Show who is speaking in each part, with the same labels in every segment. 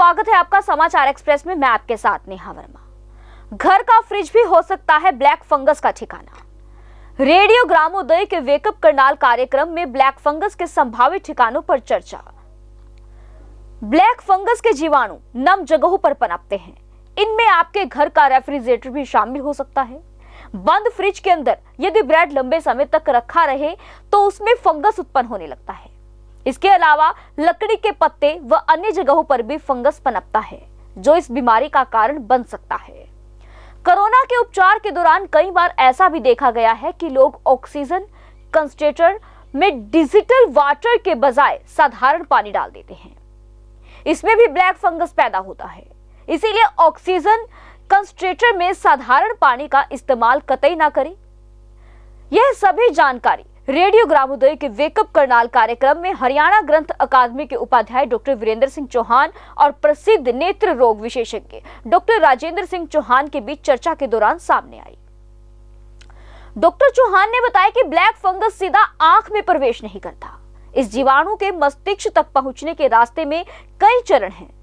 Speaker 1: स्वागत है आपका समाचार एक्सप्रेस में। मैं आपके साथ नेहा वर्मा। घर का फ्रिज भी हो सकता है ब्लैक फंगस का ठिकाना। रेडियो ग्रामोदय के वेकअप करनाल कार्यक्रम में ब्लैक फंगस के संभावित ठिकानों पर चर्चा। ब्लैक फंगस के जीवाणु नम जगहों पर पनपते हैं। इनमें आपके घर का रेफ्रिजरेटर भी शामिल हो सकता है। बंद फ्रिज के अंदर यदि ब्रेड लंबे समय तक रखा रहे तो उसमें फंगस उत्पन्न होने लगता है। इसके अलावा लकड़ी के पत्ते व अन्य जगहों पर भी फंगस पनपता है, जो इस बीमारी का कारण बन सकता है। कोरोना के उपचार के दौरान कई बार ऐसा भी देखा गया है कि लोग ऑक्सीजन कंसंट्रेटर में डिजिटल वाटर के बजाय साधारण पानी डाल देते हैं। इसमें भी ब्लैक फंगस पैदा होता है। इसीलिए ऑक्सीजन कंसंट्रेटर में साधारण पानी का इस्तेमाल कतई ना करें। यह सभी जानकारी रेडियो ग्रामोदय के वेकअप करनाल कार्यक्रम में हरियाणा ग्रंथ अकादमी के उपाध्याय डॉक्टर वीरेंद्र सिंह चौहान और प्रसिद्ध नेत्र रोग विशेषज्ञ डॉक्टर राजेंद्र सिंह चौहान के बीच चर्चा के दौरान सामने आई। डॉक्टर चौहान ने बताया कि ब्लैक फंगस सीधा आंख में प्रवेश नहीं करता। इस जीवाणु के मस्तिष्क तक पहुंचने के रास्ते में कई चरण हैं।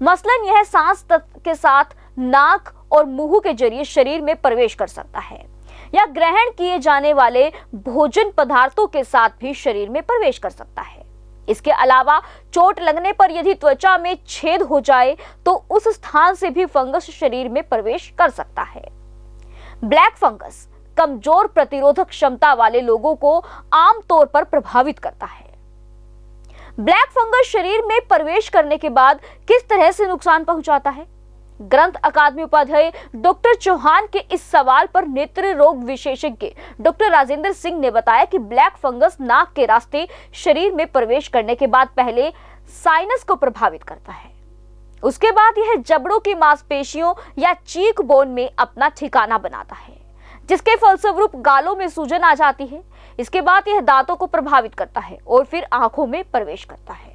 Speaker 1: मसलन यह सांस के साथ नाक और मुंह के जरिए शरीर में प्रवेश कर सकता है या ग्रहण किए जाने वाले भोजन पदार्थों के साथ भी शरीर में प्रवेश कर सकता है। इसके अलावा चोट लगने पर यदि त्वचा में छेद हो जाए तो उस स्थान से भी फंगस शरीर में प्रवेश कर सकता है। ब्लैक फंगस कमजोर प्रतिरोधक क्षमता वाले लोगों को आमतौर पर प्रभावित करता है। ब्लैक फंगस शरीर में प्रवेश करने के बाद किस तरह से नुकसान पहुंचाता है? ग्रंथ अकादमी उपाध्याय डॉक्टर चौहान के इस सवाल पर नेत्र रोग विशेषज्ञ डॉक्टर राजेंद्र सिंह ने बताया कि ब्लैक फंगस नाक के रास्ते शरीर में प्रवेश करने के बाद पहले साइनस को प्रभावित करता है। उसके बाद यह जबड़ों की मांसपेशियों या चीक बोन में अपना ठिकाना बनाता है, जिसके फलस्वरूप गालों में सूजन आ जाती है। इसके बाद यह दांतों को प्रभावित करता है और फिर आंखों में प्रवेश करता है।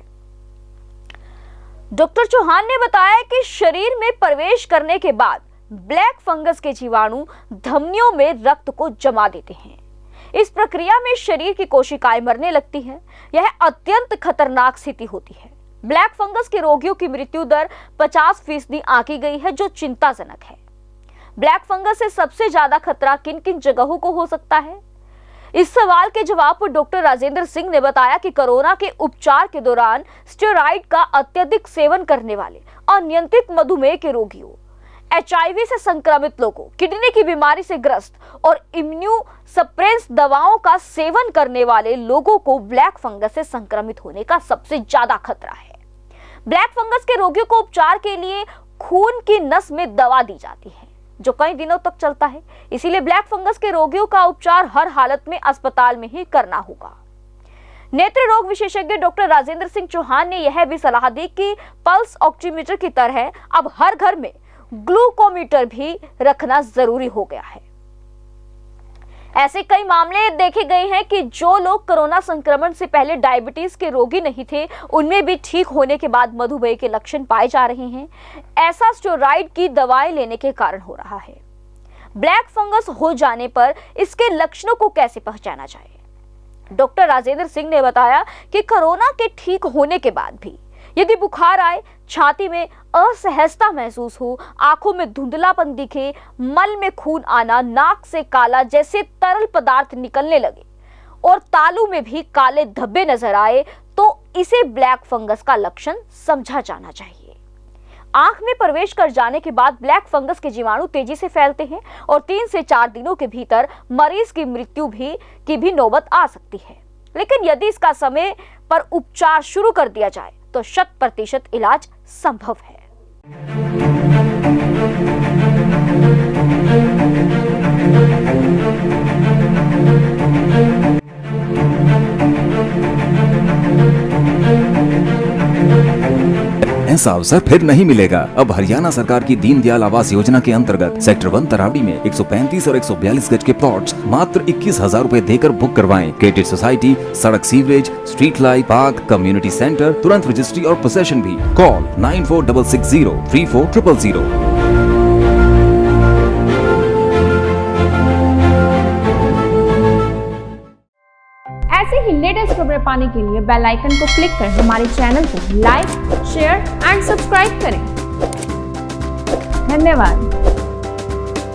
Speaker 1: डॉक्टर चौहान ने बताया कि शरीर में प्रवेश करने के बाद ब्लैक फंगस के जीवाणु धमनियों में रक्त को जमा देते हैं। इस प्रक्रिया में शरीर की कोशिकाएं मरने लगती हैं। यह अत्यंत खतरनाक स्थिति होती है। ब्लैक फंगस के रोगियों की मृत्यु दर 50% आंकी गई है, जो चिंताजनक है। ब्लैक फंगस से सबसे ज्यादा खतरा किन किन जगहों को हो सकता है? इस सवाल के जवाब पर डॉक्टर राजेंद्र सिंह ने बताया कि कोरोना के उपचार के दौरान स्टेरॉइड का अत्यधिक सेवन करने वाले, अनियंत्रित मधुमेह के रोगियों, HIV से संक्रमित लोगों, किडनी की बीमारी से ग्रस्त और इम्यूनोसप्रेसेंट दवाओं का सेवन करने वाले लोगों को ब्लैक फंगस से संक्रमित होने का सबसे ज्यादा खतरा है। ब्लैक फंगस के रोगियों को उपचार के लिए खून की नस में दवा दी जाती है, जो कई दिनों तक चलता है। इसीलिए ब्लैक फंगस के रोगियों का उपचार हर हालत में अस्पताल में ही करना होगा। नेत्र रोग विशेषज्ञ डॉक्टर राजेंद्र सिंह चौहान ने यह भी सलाह दी कि पल्स ऑक्सीमीटर की तरह अब हर घर में ग्लूकोमीटर भी रखना जरूरी हो गया है। ऐसे कई मामले देखे गए हैं कि जो लोग कोरोना संक्रमण से पहले डायबिटीज के रोगी नहीं थे, उनमें भी ठीक होने के बाद मधुमेह के लक्षण पाए जा रहे हैं। ऐसा स्टेरॉइड की दवाएं लेने के कारण हो रहा है। ब्लैक फंगस हो जाने पर इसके लक्षणों को कैसे पहचाना जाए? डॉक्टर राजेंद्र सिंह ने बताया कि कोरोना के ठीक होने के बाद भी यदि बुखार आए, छाती में असहजता महसूस हो, आंखों में धुंधलापन दिखे, मल में खून आना, नाक से काला जैसे तरल पदार्थ निकलने लगे और तालू में भी काले धब्बे नजर आए, तो इसे ब्लैक फंगस का लक्षण समझा जाना चाहिए। आंख में प्रवेश कर जाने के बाद ब्लैक फंगस के जीवाणु तेजी से फैलते हैं और 3 से 4 दिनों के भीतर मरीज की मृत्यु की भी नौबत आ सकती है। लेकिन यदि इसका समय पर उपचार शुरू कर दिया जाए तो 100% इलाज संभव है।
Speaker 2: ऐसा अवसर फिर नहीं मिलेगा। अब हरियाणा सरकार की दीनदयाल आवास योजना के अंतर्गत सेक्टर 1 तरावड़ी में 135 और 142 गज के प्लॉट्स मात्र 21,000 रुपए देकर बुक करवाएं। क्रेडिट सोसाइटी, सड़क, sewerage, street light, park, community centre, तुरंत रजिस्ट्री और पोसेशन भी। कॉल 9466034000।
Speaker 3: ऐसे ही लेटेस्ट खबरें पाने के लिए बेल आइकन को क्लिक कर हमारे चैनल को लाइक, शेयर एंड सब्सक्राइब करें। धन्यवाद।